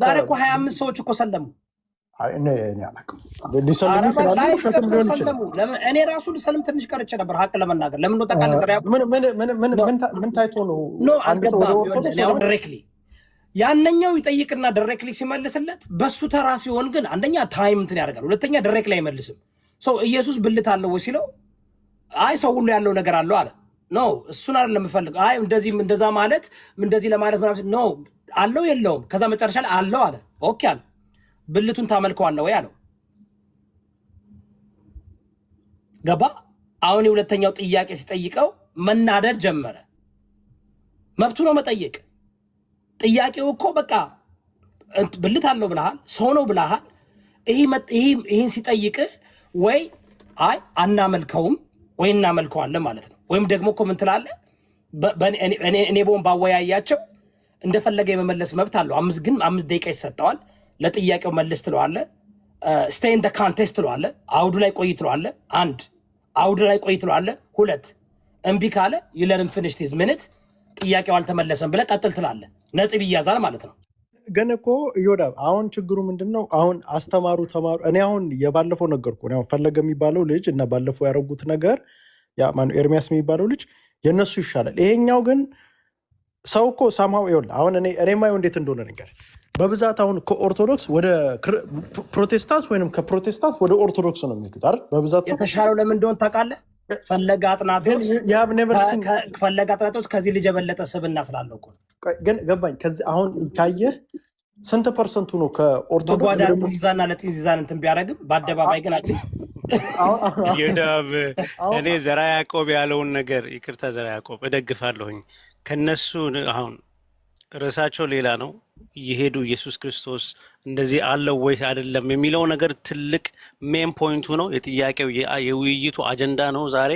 ዛሬ እኮ 25 ሰዎች እኮ ሰለሙ። እኔ አላውቅም ሊሰልሙ ይችላሉ ሸክም ሊሆን ይችላል። እኔ ራሱ ልሰልም ትንሽ ቀርቼ ነበር ሀቅ ለመናገር። ለምን ነው ጠቃለ ዘሪያ ምን ታይቶ ነው ዳይሬክትሊ ያንኛው ይጠይቅና ዳይሬክትሊ ሲመልስለት በሱ ተራ ሲሆን ግን አንደኛ ታይም እንትን ያደርጋል፣ ሁለተኛ ዳይሬክትሊ አይመልስም። ሰው ኢየሱስ ብልት አለው ወይ ሲለው አይ ሰው ሁሉ ያለው ነገር አለው አለ። ኖ እሱን አይደለም የምፈልገው። አይ እንደዚህ እንደዛ ማለት እንደዚህ ለማለት ምናምን ኖ አለው የለውም። ከዛ መጨረሻ ላይ አለው አለ። ኦኬ አለ። ብልቱን ታመልከዋለህ ወይ አለው። ገባ? አሁን የሁለተኛው ጥያቄ ሲጠይቀው መናደድ ጀመረ። መብቱ ነው መጠየቅ። ጥያቄው እኮ በቃ ብልት አለው ብለሃል፣ ሰው ነው ብለሃል። ይህን ሲጠይቅህ ወይ አይ አናመልከውም ወይ እናመልከዋለን ማለት ነው። ወይም ደግሞ እኮ ምን ትላለህ? እኔ ቦን ባወያያቸው እንደፈለገ የመመለስ መብት አለው። 5 ደቂቃ ይሰጠዋል። ለጥያቄው መልስ ትለዋለህ። ስቴይ ኢን ዘ ካንቴክስት ትለዋለህ። አውዱ ላይ ቆይ ትለዋለህ። 1 አውዱ ላይ ቆይ ትለዋለህ። 2 እምቢ ካለ ይለንም ፊኒሽ ዲስ ሚኒት ጥያቄው አልተመለሰም ብለህ ቀጥል ትላለህ። ነጥብ ይያዛል ማለት ነው። ግን እኮ ይወዳል። አሁን ችግሩ ምንድነው? አሁን አስተማሩ ተማሩ። እኔ አሁን የባለፈው ነገርኩ። እኔ አሁን ፈለገ የሚባለው ልጅ እና ባለፈው ያደረጉት ነገር ያ ማን ኤርሚያስ የሚባለው ልጅ የነሱ ይሻላል። ይሄኛው ግን ሰው እኮ ሳምሃው ይወል አሁን እኔ ማየው እንዴት እንደሆነ ነገር በብዛት አሁን ከኦርቶዶክስ ወደ ፕሮቴስታንት ወይንም ከፕሮቴስታንት ወደ ኦርቶዶክስ ነው የሚሄዱት አይደል? በብዛት የተሻለው ለምን እንደሆነ ታውቃለህ? ፈለገ አጥናቶች ከዚህ ልጅ የበለጠ ስብዕና ስላለው እኮ ግን ገባኝ። ከዚህ አሁን ካየህ ስንት ፐርሰንቱ ነው ከኦርቶዶክስ በጓዳ ጢንዚዛና ለጢንዚዛን እንትን ቢያደርግም በአደባባይ ግን ይሁዳብ እኔ ዘራ ያዕቆብ ያለውን ነገር ይቅርታ፣ ዘራ ያዕቆብ እደግፋለሁኝ። ከነሱ አሁን ርዕሳቸው ሌላ ነው። እየሄዱ ኢየሱስ ክርስቶስ እንደዚህ አለው ወይ አይደለም የሚለው ነገር ትልቅ ሜን ፖይንቱ ነው። የጥያቄው የውይይቱ አጀንዳ ነው። ዛሬ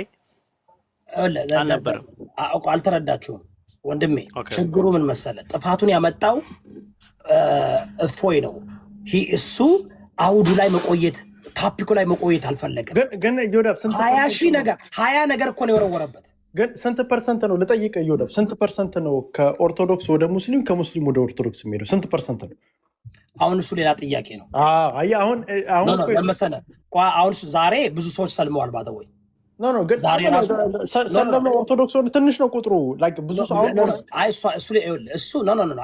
አልነበረም። አልተረዳችሁም ወንድሜ። ችግሩ ምን መሰለ? ጥፋቱን ያመጣው እፎይ ነው። እሱ አውዱ ላይ መቆየት ታፒኩ ላይ መቆየት አልፈለገም። ግን 20 ነገር እኮ ነው የወረወረበት። ግን ስንት ፐርሰንት ነው ልጠይቅ? ይወዳል ስንት ፐርሰንት ነው ከኦርቶዶክስ ወደ ሙስሊም ከሙስሊም ወደ ኦርቶዶክስ የሚሄደው? ስንት ፐርሰንት ነው? አሁን እሱ ሌላ ጥያቄ ነው። አሁን ለመሰለ አሁን ዛሬ ብዙ ሰዎች ሰልመዋል። ባደወይ ግን ሰለመ ኦርቶዶክስ ሆነ ትንሽ ነው ቁጥሩ። ብዙ ሰው እሱ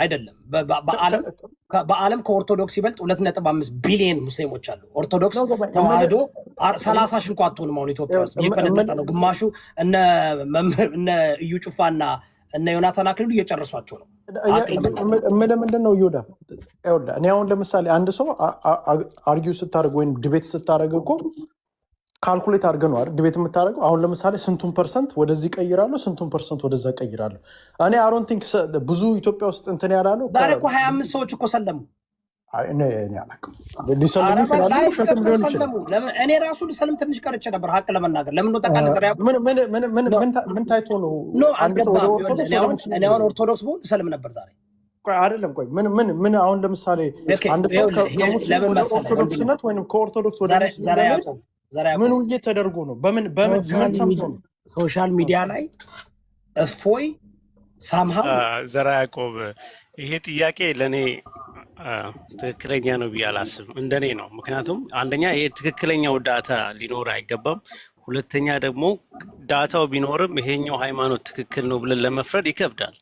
አይደለም። በዓለም ከኦርቶዶክስ ይበልጥ 2.5 ቢሊዮን ሙስሊሞች አሉ። ኦርቶዶክስ ተዋህዶ 30 ሺህ እንኳን አትሆንም። አሁን ኢትዮጵያ ውስጥ እየቀነጠጠ ነው። ግማሹ እነ እዩ ጩፋና እነ ዮናታን አክሊሉ እየጨረሷቸው ነው። ምንድን ነው ይሁዳ? እኔ አሁን ለምሳሌ አንድ ሰው አርጊው ስታደርግ ወይም ዲቤት ስታደርግ እኮ ካልኩሌት አድርገህ ነው አይደል ዲቤት የምታደርገው። አሁን ለምሳሌ ስንቱን ፐርሰንት ወደዚህ ቀይራለሁ፣ ስንቱን ፐርሰንት ወደዛ ቀይራለሁ። እኔ አሮን ቲንክ ብዙ ኢትዮጵያ ውስጥ እንትን ያላለው ዛሬ እኮ 25 ሰዎች እኮ ሰለሙ። እኔ አላውቅም ሊሰልሙ ይችላሉ ሸክም ሊሆን ይችላል። እኔ ራሱ ልሰልም ትንሽ ቀርቼ ነበር ሀቅ ለመናገር። ለምን ነው ጠቃለ ዘሪያ ምን ታይቶ ነው? እኔ አሁን ኦርቶዶክስ ብሆን ልሰልም ነበር ዛሬ። አይደለም ቆይ ምን አሁን ለምሳሌ አንድ ሰው ከሙስሊም ወደ ኦርቶዶክስነት ወይም ከኦርቶዶክስ ወደ ሙስሊም ምን ውይይት ተደርጎ ነው? በምን ሶሻል ሚዲያ ላይ እፎይ ሳምሃው ዘራ ያዕቆብ ይሄ ጥያቄ ለእኔ ትክክለኛ ነው ብዬ አላስብም። እንደኔ ነው። ምክንያቱም አንደኛ ይሄ ትክክለኛው ዳታ ሊኖር አይገባም። ሁለተኛ ደግሞ ዳታው ቢኖርም ይሄኛው ሃይማኖት ትክክል ነው ብለን ለመፍረድ ይከብዳል።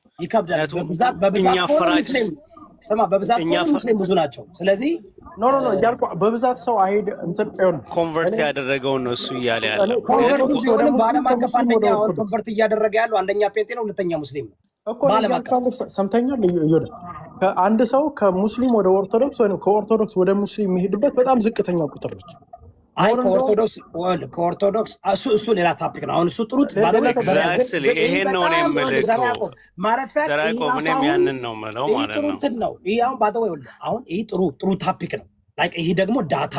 በብዛት ሙስሊም ብዙ ናቸው። ስለዚህ እያልኩ በብዛት ሰው አይሄድ ኮንቨርት ያደረገው ነው እሱ እያለ ያለው በዓለም አቀፍ አንደኛ ኮንቨርት እያደረገ ያለው አንደኛ ፔንጤ ነው፣ ሁለተኛ ሙስሊም ነው። ሰምተኛል። አንድ ሰው ከሙስሊም ወደ ኦርቶዶክስ ወይም ከኦርቶዶክስ ወደ ሙስሊም የሚሄድበት በጣም ዝቅተኛ ቁጥር ነች። ከኦርቶዶክስ እሱ ሌላ ታፒክ ነው። አሁን እሱ ጥሩ ይሄን ነው ያንን ነው የምለው ማለት ነው። ይሄ አሁን ይሄ ጥሩ ታፒክ ነው። ይሄ ደግሞ ዳታ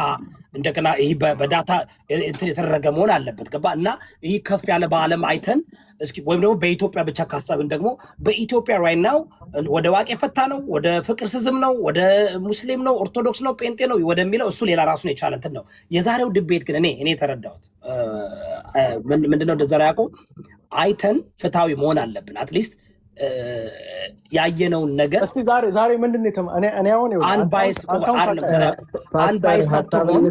እንደገና ይሄ በዳታ እንትን የተደረገ መሆን አለበት። ገባ? እና ይሄ ከፍ ያለ በዓለም አይተን እስኪ ወይም ደግሞ በኢትዮጵያ ብቻ ካሰብን ደግሞ በኢትዮጵያ ራይት ናው ወደ ዋቄ ፈታ ነው፣ ወደ ፍቅር ስዝም ነው፣ ወደ ሙስሊም ነው፣ ኦርቶዶክስ ነው፣ ጴንጤ ነው ወደሚለው እሱ ሌላ ራሱን የቻለ እንትን ነው። የዛሬው ድቤት ግን እኔ የተረዳሁት ምንድነው ዘራ ያዕቆብ አይተን ፍትሃዊ መሆን አለብን። አትሊስት ያየነውን ነገር እስቲ ዛሬ ምንድነው እኔ አሁን አንባይስ ሳትሆን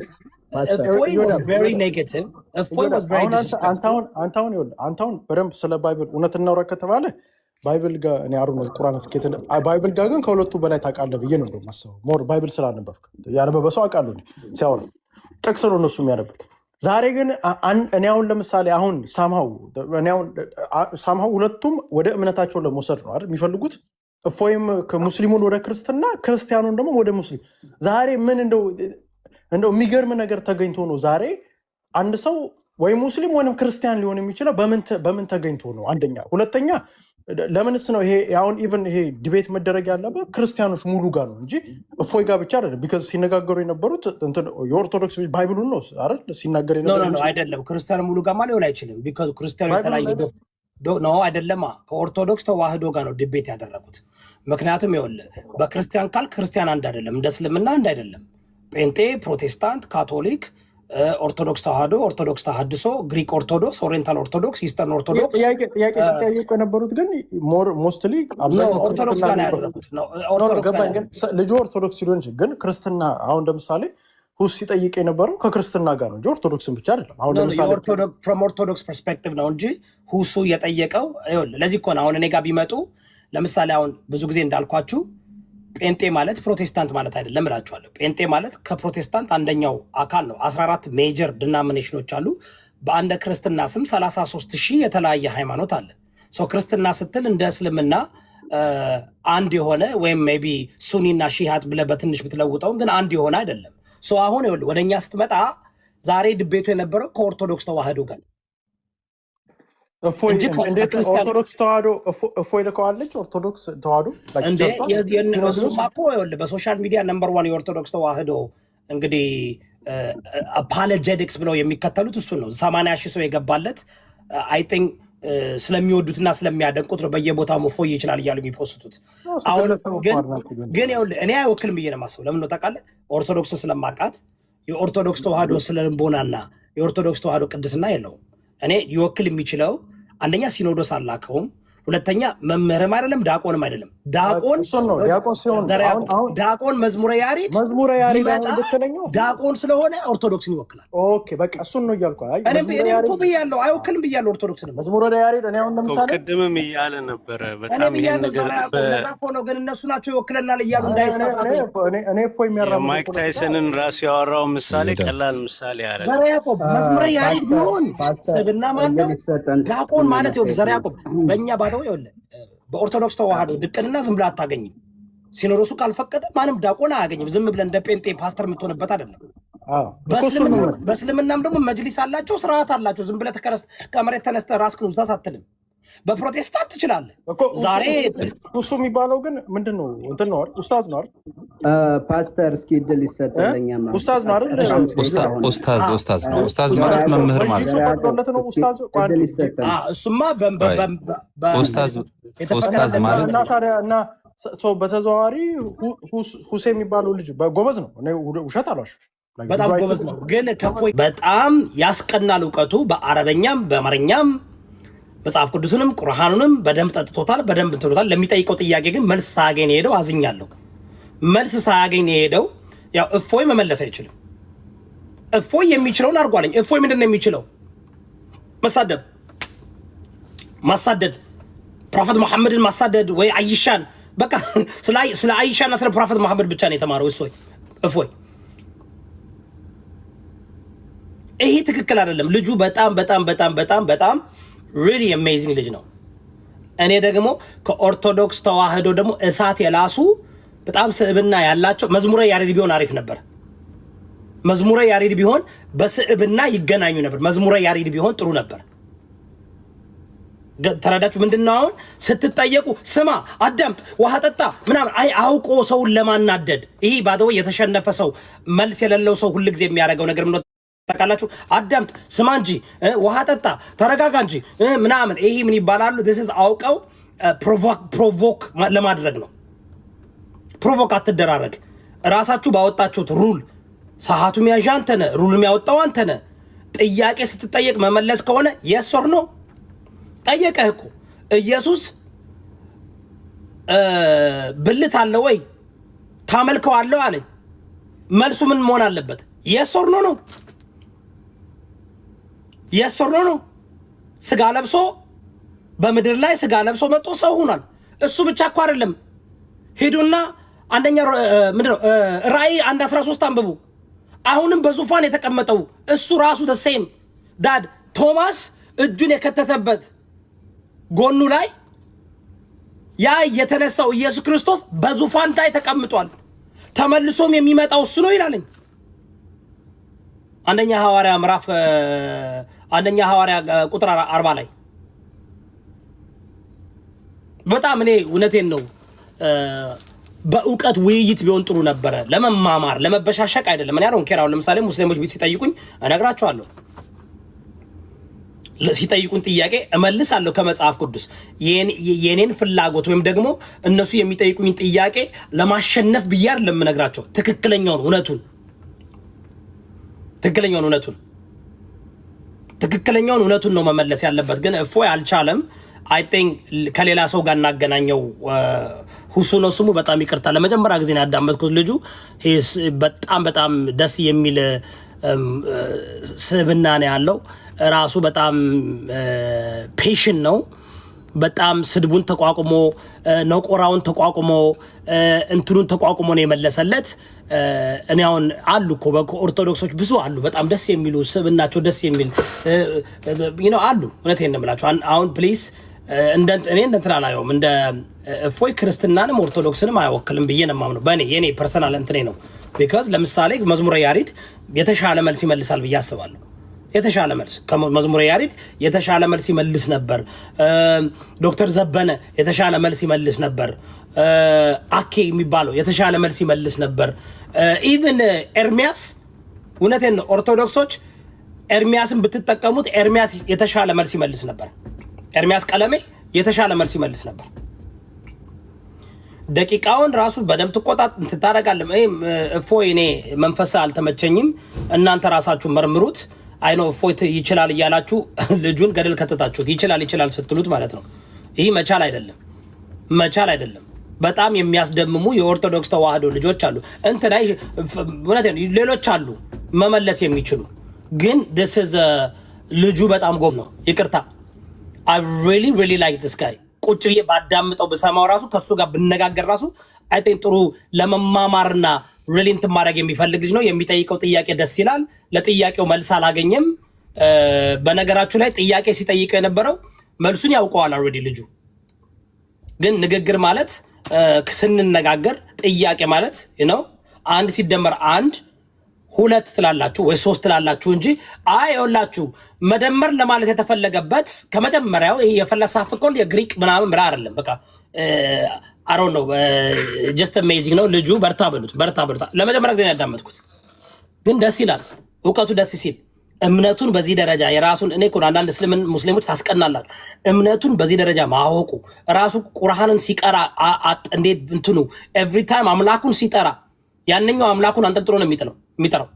እፎይ was very negative እፎይ was very disrespectful አንታውን በደንብ ስለ ባይብል እውነት እናውራ ከተባለ ባይብል ጋር እኔ አሩ ነው ቁርአን እስኪት ባይብል ጋር ግን ከሁለቱ በላይ ታውቃለህ ብዬ ነው የማስበው ሞር ባይብል ስላነበብክ ያነበበ ሰው አውቃለሁ ሲያወራ ጥቅስ ነው እነሱ የሚያነቡት ዛሬ ግን እኔ አሁን ለምሳሌ አሁን ሳምሃው ሁለቱም ወደ እምነታቸው ለመውሰድ ነው አይደል የሚፈልጉት እፎይም ከሙስሊሙን ወደ ክርስቲያኑን ደግሞ ወደ ሙስሊም ዛሬ ምን እንደው የሚገርም ነገር ተገኝቶ ነው ዛሬ አንድ ሰው ወይ ሙስሊም ወይም ክርስቲያን ሊሆን የሚችለው በምን ተገኝቶ ነው አንደኛ ሁለተኛ ለምንስ ነው ይሄ አሁን ኢቭን ይሄ ዲቤት መደረግ ያለበት ክርስቲያኖች ሙሉ ጋር ነው እንጂ እፎይ ጋር ብቻ አይደለም ቢካዝ ሲነጋገሩ የነበሩት የኦርቶዶክስ ባይብሉን ነው አይደል ሲናገር የነበረው አይደለም ክርስቲያን ሙሉ ጋር ማለት ሊሆን አይችልም ቢካዝ ክርስቲያኑ የተለያየ ነው አይደለም ከኦርቶዶክስ ተዋህዶ ጋር ነው ዲቤት ያደረጉት ምክንያቱም ይኸውልህ በክርስቲያን ካል ክርስቲያን አንድ አይደለም እንደ እስልምና አንድ አይደለም ጴንጤ ፕሮቴስታንት ካቶሊክ ኦርቶዶክስ ተዋህዶ ኦርቶዶክስ ተሐድሶ ግሪክ ኦርቶዶክስ ኦሪየንታል ኦርቶዶክስ ኢስተርን ኦርቶዶክስ ጥያቄ ሲጠየቁ የነበሩት ግን ሞስትሊ ኦርቶዶክስ ጋር ያደረጉት ነው ልጁ ኦርቶዶክስ ሊሆን ይችላል ግን ክርስትና አሁን ለምሳሌ ሁስ ሲጠይቅ የነበረው ከክርስትና ጋር ነው እንጂ ኦርቶዶክስን ብቻ አይደለም አሁን ለምሳሌ ፍሮም ኦርቶዶክስ ፐርስፔክቲቭ ነው እንጂ ሁሱ የጠየቀው ለዚህ እኮ ነው አሁን እኔ ጋር ቢመጡ ለምሳሌ አሁን ብዙ ጊዜ እንዳልኳችሁ ጴንጤ ማለት ፕሮቴስታንት ማለት አይደለም እላችኋለሁ ጴንጤ ማለት ከፕሮቴስታንት አንደኛው አካል ነው 14 ሜጀር ዲናሚኔሽኖች አሉ በአንደ ክርስትና ስም 33,000 የተለያየ ሃይማኖት አለ ሶ ክርስትና ስትል እንደ እስልምና አንድ የሆነ ወይም ሜቢ ሱኒና ሺሃት ብለህ በትንሽ ብትለውጠውም ግን አንድ የሆነ አይደለም ሶ አሁን ወደኛ ስትመጣ ዛሬ ድቤቱ የነበረው ከኦርቶዶክስ ተዋህዶ ጋር ኦርቶዶክስ ተዋህዶ እፎይ ልከዋለች ኦርቶዶክስ ተዋህዶ እሱማ እኮ በሶሻል ሚዲያ ነምበር 1 የኦርቶዶክስ ተዋህዶ እንግዲህ አፖሎጀቲክስ ብለው የሚከተሉት እሱ ነው 80,000 ሰው የገባለት አይ ቲንክ ስለሚወዱትና ስለሚያደንቁት ነው በየቦታው እፎይ ይችላል እያሉ የሚፖስቱት አሁን ግን እኔ አይወክልም ብዬ ነው የማስበው ለምን ነው ታውቃለህ ኦርቶዶክስን ስለማውቃት የኦርቶዶክስ ተዋህዶ ስለልቦናና የኦርቶዶክስ ተዋህዶ ቅድስና የለውም እኔ ይወክል የሚችለው አንደኛ ሲኖዶስ አላከውም ሁለተኛ መምህርም አይደለም ዳቆንም አይደለም ዳቆን መዝሙረ ያሬድ ዳቆን ስለሆነ ኦርቶዶክስን ይወክላል ኦኬ በቃ እሱን ነው እያልኩ እኔ እኮ ብያለሁ አይወክልም ብያለሁ ኦርቶዶክስን መዝሙረ ያሬድ እኔ አሁን ለምሳሌ ቅድምም እያለ ነበረ በጣም ይሄን ነገር ነው ግን እነሱ ናቸው ይወክለናል እያሉ እንዳይሳሳቱ እኔ እፎይ የሚያራምዱ ማይክ ታይሰንን ራሱ ያወራው ምሳሌ ቀላል ምሳሌ ያደረገ ዘራ ያዕቆብ መዝሙረ ያሬድ ቢሆን ስብና ማን ነው ዳቆን ማለት ነው ዘራ ያዕቆብ በእኛ ባደው ይወለ በኦርቶዶክስ ተዋህዶ ድቅንና ዝም ብለህ አታገኝም ሲኖዶሱ ካልፈቀደ ማንም ዳቆን አያገኝም ዝም ብለህ እንደ ጴንጤ ፓስተር የምትሆንበት አይደለም በእስልምናም ደግሞ መጅሊስ አላቸው ስርዓት አላቸው ዝም ብለህ ከመሬት ተነስተህ ራስህን ውስጥ አትልም በፕሮቴስታንት ትችላለህ ዛሬ እሱ የሚባለው ግን ምንድነው እንትን ነው አይደል ኡስታዝ ነው አይደል ፓስተር እስኪ እድል ይሰጠልኛ ማለት ኡስታዝ ነው አይደል ኡስታዝ ነው ኡስታዝ ማለት መምህር ማለት ነው ኡስታዝ እሱማ ኡስታዝ ማለት እና ሰው በተዘዋዋሪ ሁሴ የሚባለው ልጅ ጎበዝ ነው እኔ ውሸት አሏሽ በጣም ጎበዝ ነው ግን ከፎይ በጣም ያስቀናል እውቀቱ በአረበኛም በአማርኛም መጽሐፍ ቅዱስንም ቁርአኑንም በደንብ ጠጥቶታል በደንብ እንትሎታል ለሚጠይቀው ጥያቄ ግን መልስ ሳያገኝ ሄደው አዝኛለሁ መልስ ሳያገኝ ሄደው ያው እፎይ መመለስ አይችልም እፎይ የሚችለውን አድርጓለኝ እፎይ ምንድነው የሚችለው ማሳደድ ፕሮፌት መሐመድን ማሳደድ ወይ አይሻን በቃ ስለ አይሻና ስለ ፕሮፌት መሐመድ ብቻ ነው የተማረው እፎይ ይሄ ትክክል አይደለም ልጁ በጣም really amazing ልጅ ነው እኔ ደግሞ ከኦርቶዶክስ ተዋህዶ ደግሞ እሳት የላሱ በጣም ስዕብና ያላቸው መዝሙረ ያሬድ ቢሆን አሪፍ ነበር መዝሙረ ያሬድ ቢሆን በስዕብና ይገናኙ ነበር መዝሙረ ያሬድ ቢሆን ጥሩ ነበር ተረዳችሁ ምንድነው አሁን ስትጠየቁ ስማ አዳምጥ ውሃ ጠጣ ምናምን አውቆ ሰውን ለማናደድ ይሄ ባዶ የተሸነፈ ሰው መልስ የሌለው ሰው ሁሉ ጊዜ የሚያደርገው ነገር ምን ታውቃላችሁ አዳምጥ ስማ እንጂ ውሃ ጠጣ ተረጋጋ እንጂ ምናምን ይሄ ምን ይባላሉ this is አውቀው ፕሮቮክ ለማድረግ ነው ፕሮቮክ አትደራረግ ራሳችሁ ባወጣችሁት ሩል ሰዓቱ የሚያዣ አንተ ነህ ሩል የሚያወጣው አንተ ነህ ጥያቄ ስትጠየቅ መመለስ ከሆነ yes or no ጠየቀህ እኮ ኢየሱስ ብልት አለ ወይ ታመልከዋለህ አለኝ። መልሱ ምን መሆን አለበት? የስ ኦር ኖ ነው። የስ ኦር ኖ ነው። ስጋ ለብሶ በምድር ላይ ስጋ ለብሶ መጥቶ ሰው ሆኗል። እሱ ብቻ እኮ አይደለም። ሄዱና አንደኛ ምንድነው ራእይ 1:13 አንብቡ። አሁንም በዙፋን የተቀመጠው እሱ ራሱ ተሴም ዳድ ቶማስ እጁን የከተተበት ጎኑ ላይ ያ የተነሳው ኢየሱስ ክርስቶስ በዙፋን ላይ ተቀምጧል። ተመልሶም የሚመጣው እሱ ነው ይላልኝ። አንደኛ ሐዋርያ ቁጥር 40 ላይ በጣም እኔ እውነቴን ነው በእውቀት ውይይት ቢሆን ጥሩ ነበረ። ለመማማር ለመበሻሸቅ አይደለም። እኔ አሁን ኬራው ለምሳሌ ሙስሊሞች ቢት ሲጠይቁኝ እነግራቸዋለሁ። ሲጠይቁን ጥያቄ እመልሳለሁ ከመጽሐፍ ቅዱስ የኔን ፍላጎት ወይም ደግሞ እነሱ የሚጠይቁኝ ጥያቄ ለማሸነፍ ብዬ አይደለም እነግራቸው። ትክክለኛውን እውነቱን ነው መመለስ ያለበት። ግን እፎይ አልቻለም። አይ ቲንክ ከሌላ ሰው ጋር እናገናኘው። ሁሱ ነው ስሙ። በጣም ይቅርታ ለመጀመሪያ ጊዜ ያዳመጥኩት ልጁ በጣም ደስ የሚል ስብዕና ነው ያለው። ራሱ በጣም ፔሽን ነው። በጣም ስድቡን ተቋቁሞ ነቆራውን ተቋቁሞ እንትኑን ተቋቁሞ ነው የመለሰለት። እኔ አሁን አሉ እኮ ኦርቶዶክሶች ብዙ አሉ በጣም ደስ የሚሉ ስብዕናቸው ደስ የሚል አሉ። እውነቴን ነው የምላቸው። አሁን ፕሊዝ እኔ እንትን አላየውም። እንደ እፎይ ክርስትናንም ኦርቶዶክስንም አይወክልም ብዬ ነው የማምነው። የኔ ፐርሰናል እንትኔ ነው። ቢካዝ ለምሳሌ መዝሙረ ያሬድ የተሻለ መልስ ይመልሳል ብዬ አስባለሁ። የተሻለ መልስ ከመዝሙረ ያሬድ የተሻለ መልስ ይመልስ ነበር። ዶክተር ዘበነ የተሻለ መልስ ይመልስ ነበር። አኬ የሚባለው የተሻለ መልስ ይመልስ ነበር። ኢቭን ኤርሚያስ እውነቴን ነው ኦርቶዶክሶች ኤርሚያስን ብትጠቀሙት ኤርሚያስ የተሻለ መልስ ይመልስ ነበር። ኤርሚያስ ቀለሜ የተሻለ መልስ ይመልስ ነበር። ደቂቃውን ራሱ በደንብ ትታረጋለህ። እፎይ እኔ መንፈሳ አልተመቸኝም። እናንተ ራሳችሁ መርምሩት። አይኖ እፎይ ይችላል እያላችሁ ልጁን ገደል ከተታችሁት ይችላል ስትሉት ማለት ነው። ይህ መቻል አይደለም። በጣም የሚያስደምሙ የኦርቶዶክስ ተዋህዶ ልጆች አሉ። እንትና ሌሎች አሉ መመለስ የሚችሉ ግን ልጁ በጣም ጎብ ነው። ይቅርታ I really like this guy። ቁጭ ብዬ ባዳምጠው በሰማው ራሱ ከሱ ጋር ብነጋገር ራሱ አይ ቲንክ ጥሩ ለመማማርና ሪሊንት ማድረግ የሚፈልግ ልጅ ነው። የሚጠይቀው ጥያቄ ደስ ይላል። ለጥያቄው መልስ አላገኘም። በነገራችሁ ላይ ጥያቄ ሲጠይቀው የነበረው መልሱን ያውቀዋል ኦልሬዲ ልጁ። ግን ንግግር ማለት ስንነጋገር ጥያቄ ማለት አንድ ሲደመር አንድ ሁለት ትላላችሁ ወይ ሶስት ትላላችሁ እንጂ ይኸውላችሁ መደመር ለማለት የተፈለገበት ከመጀመሪያው ይሄ የፈለሳፍቆል የግሪክ ምናምን ብላ አይደለም። በቃ አሮ ነው ጀስት አሜዚንግ ነው። ልጁ በርታ በሉት። ለመጀመሪያ ጊዜ ያዳመጥኩት ግን ደስ ይላል። እውቀቱ ደስ ሲል እምነቱን በዚህ ደረጃ የራሱን እኔ እኮ አንዳንድ ሙስሊሞች ታስቀናላችሁ። እምነቱን በዚህ ደረጃ ማወቁ ራሱ ቁርአንን ሲቀራ እንዴት እንትኑ ኤቭሪ ታይም አምላኩን ሲጠራ ያንኛው አምላኩን አንጠልጥሎ ነው የሚጠራው።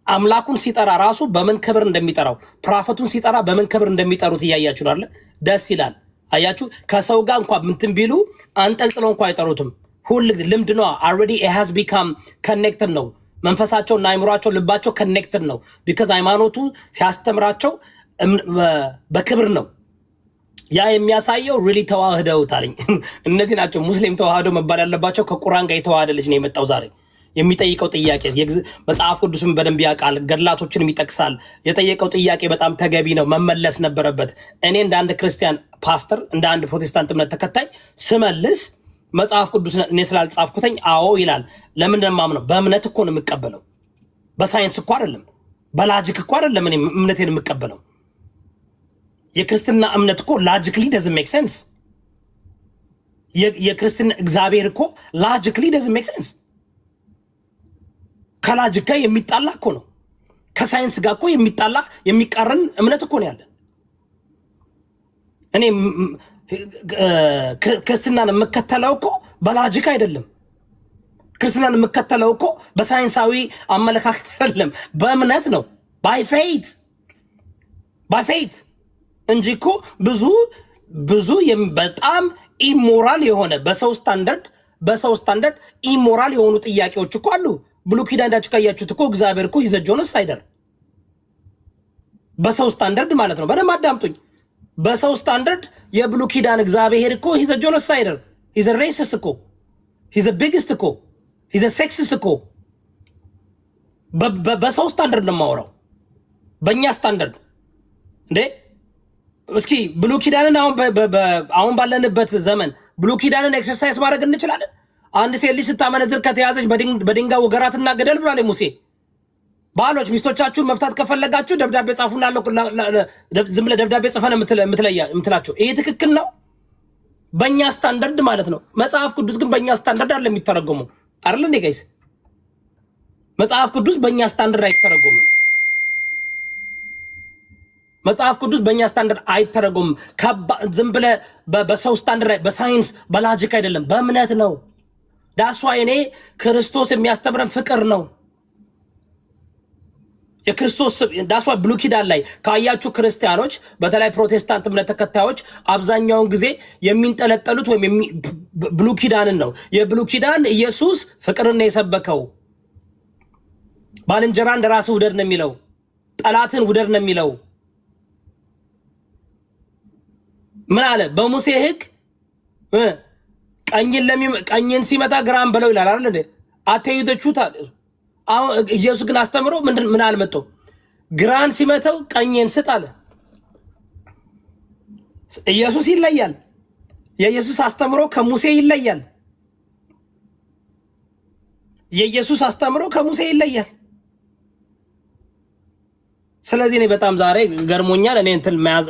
አምላኩን ሲጠራ ራሱ በምን ክብር እንደሚጠራው ፕሮፌቱን ሲጠራ በምን ክብር እንደሚጠሩት እያያችሁ አይደል? ደስ ይላል። አያችሁ ከሰው ጋር እንኳን ምንትን ቢሉ አንጠልጥለው እንኳን አይጠሩትም። ሁሉ ጊዜ ልምድ ነው። already it has become connected ነው። መንፈሳቸውና አይምሯቸው ልባቸው connected ነው። because ሃይማኖቱ ሲያስተምራቸው በክብር ነው። ያ የሚያሳየው really ተዋህደውታል። እነዚህ ናቸው ሙስሊም ተዋህደው መባል ያለባቸው። ከቁርአን ጋር የተዋህደ ልጅ ነው የመጣው ዛሬ። የሚጠይቀው ጥያቄ መጽሐፍ ቅዱስን በደንብ ያውቃል፣ ገድላቶችንም ይጠቅሳል። የጠየቀው ጥያቄ በጣም ተገቢ ነው፣ መመለስ ነበረበት። እኔ እንደ አንድ ክርስቲያን ፓስተር፣ እንደ አንድ ፕሮቴስታንት እምነት ተከታይ ስመልስ መጽሐፍ ቅዱስ እኔ ስላልጻፍኩተኝ አዎ ይላል። ለምን እንደማምነው በእምነት እኮ ነው የምቀበለው። በሳይንስ እኮ አይደለም፣ በላጂክ እኮ አይደለም እኔ እምነቴን የምቀበለው። የክርስትና እምነት እኮ ላጂክሊ doesn't make sense። የክርስትና እግዚአብሔር እኮ ላጂክሊ doesn't make sense። ከላጂክ ጋር የሚጣላ እኮ ነው። ከሳይንስ ጋር እኮ የሚጣላ የሚቃረን እምነት እኮ ነው ያለን። እኔ ክርስትናን የምከተለው እኮ በላጂክ አይደለም። ክርስትናን የምከተለው እኮ በሳይንሳዊ አመለካከት አይደለም፣ በእምነት ነው። ባይ ፌይት እንጂ እኮ ብዙ በጣም ኢሞራል የሆነ በሰው ስታንዳርድ ኢሞራል የሆኑ ጥያቄዎች እኮ አሉ። ብሉይ ኪዳን ሄዳችሁ ካያችሁት እኮ እግዚአብሔር እኮ ሂዘ ጆኖሳይደር በሰው ስታንዳርድ ማለት ነው። በደንብ አዳምጡኝ። በሰው ስታንዳርድ የብሉይ ኪዳን እግዚአብሔር እኮ ሂዘ ጆኖሳይደር፣ ሂዘ ሬሲስት እኮ፣ ሂዘ ቢግስት እኮ፣ ሂዘ ሴክሲስት እኮ። በሰው ስታንዳርድ ነው የማወራው፣ በእኛ ስታንዳርድ እንዴ። እስኪ ብሉይ ኪዳንን አሁን ባለንበት ዘመን ብሉይ ኪዳንን ኤክሰርሳይዝ ማድረግ እንችላለን? አንድ ሴት ልጅ ስታመነዝር ከተያዘች በድንጋይ ወገራትና ገደል ብሏል ሙሴ። ባሎች ሚስቶቻችሁን መፍታት ከፈለጋችሁ ደብዳቤ ጻፉና ዝም ብለህ ደብዳቤ ጽፈን የምትላቸው ይሄ ትክክል ነው? በእኛ ስታንዳርድ ማለት ነው። መጽሐፍ ቅዱስ ግን በእኛ ስታንዳርድ አለ የሚተረጎመው አይደል እንዴ ጋይስ? መጽሐፍ ቅዱስ በእኛ ስታንዳርድ አይተረጎምም። መጽሐፍ ቅዱስ በእኛ ስታንዳርድ አይተረጎምም። ዝም ብለህ በሰው ስታንዳርድ፣ በሳይንስ በላጂክ አይደለም፣ በእምነት ነው። ዳስዋ እኔ ክርስቶስ የሚያስተምረን ፍቅር ነው። የክርስቶስ ዳስዋ ብሉይ ኪዳን ላይ ካያችሁ ክርስቲያኖች፣ በተለይ ፕሮቴስታንት እምነት ተከታዮች አብዛኛውን ጊዜ የሚንጠለጠሉት ወይም ብሉይ ኪዳንን ነው። የብሉይ ኪዳን ኢየሱስ ፍቅርን ነው የሰበከው። ባልንጀራ እንደራስህ ውደድ ነው የሚለው። ጠላትን ውደድ ነው የሚለው። ምን አለ በሙሴ ሕግ ቀኝን ሲመታ ግራን በለው ይላል አይደል? አትይደቹት አለ። አሁን ኢየሱስ ግን አስተምሮ ምን አልመጣው? ግራን ሲመታው ቀኝን ስጥ አለ። ኢየሱስ ይለያል። የኢየሱስ አስተምሮ ከሙሴ ይለያል። የኢየሱስ አስተምሮ ከሙሴ ይለያል። ስለዚህ እኔ በጣም ዛሬ ገርሞኛል። እኔ እንትን መያዝ